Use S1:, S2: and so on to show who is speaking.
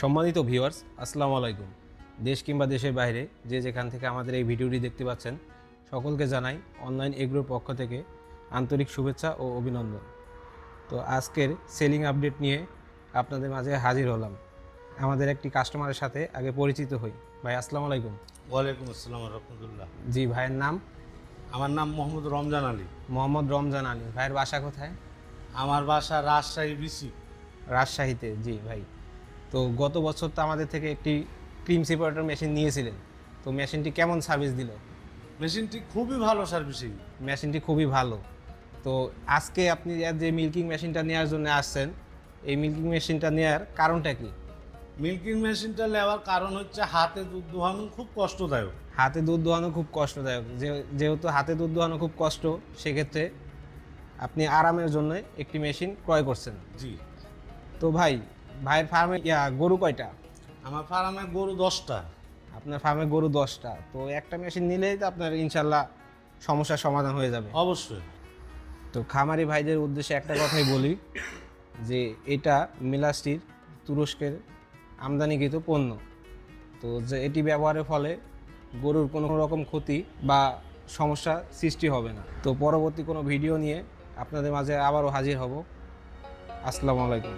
S1: সম্মানিত ভিউয়ার্স, আসসালামু আলাইকুম। দেশ কিংবা দেশের বাইরে যে যেখান থেকে আমাদের এই ভিডিওটি দেখতে পাচ্ছেন, সকলকে জানাই অনলাইন এগ্রোর পক্ষ থেকে আন্তরিক শুভেচ্ছা ও অভিনন্দন। তো আজকের সেলিং আপডেট নিয়ে আপনাদের মাঝে হাজির হলাম। আমাদের একটি কাস্টমারের সাথে আগে পরিচিত হই। ভাই আসসালামু আলাইকুম।
S2: ওয়ালাইকুম আসসালাম রহমতুল্লাহ।
S1: জি, ভাইয়ের নাম?
S2: আমার নাম মোহাম্মদ রমজান আলী।
S1: মোহাম্মদ রমজান আলী। ভাইয়ের বাসা কোথায়?
S2: আমার বাসা রাজশাহী বিসি।
S1: রাজশাহীতে। জি ভাই, তো গত বছর তো আমাদের থেকে একটি ক্রিম সেপারেটর মেশিন নিয়েছিলেন, তো মেশিনটি কেমন সার্ভিস দিল?
S2: মেশিনটি খুবই ভালো সার্ভিসিং।
S1: মেশিনটি খুবই ভালো। তো আজকে আপনি যে মিল্কিং মেশিনটা নেওয়ার জন্য আসছেন, এই মিল্কিং মেশিনটা নেওয়ার কারণটা কি?
S2: মিল্কিং মেশিনটা নেওয়ার কারণ হচ্ছে হাতে দুধ দোহানো খুব কষ্টদায়ক।
S1: হাতে দুধ দোহানো খুব কষ্টদায়ক। যেহেতু হাতে দুধ দোহানো খুব কষ্ট, সেক্ষেত্রে আপনি আরামের জন্য একটি মেশিন ক্রয় করছেন।
S2: জি।
S1: তো ভাইয়ের ফার্মে গরু কয়টা?
S2: আমার ফার্মে গরু 10টা।
S1: আপনার ফার্মে গরু 10টা। তো একটা মেশিন নিলেই তো আপনার ইনশাল্লাহ সমস্যার সমাধান হয়ে যাবে।
S2: অবশ্যই।
S1: তো খামারি ভাইদের উদ্দেশ্যে একটা কথাই বলি, যে এটা মিলাস্টির তুরস্কের আমদানিকৃত পণ্য। তো যে এটি ব্যবহারের ফলে গরুর কোনো রকম ক্ষতি বা সমস্যা সৃষ্টি হবে না। তো পরবর্তী কোনো ভিডিও নিয়ে আপনাদের মাঝে আবারও হাজির হব। আসসালামু আলাইকুম।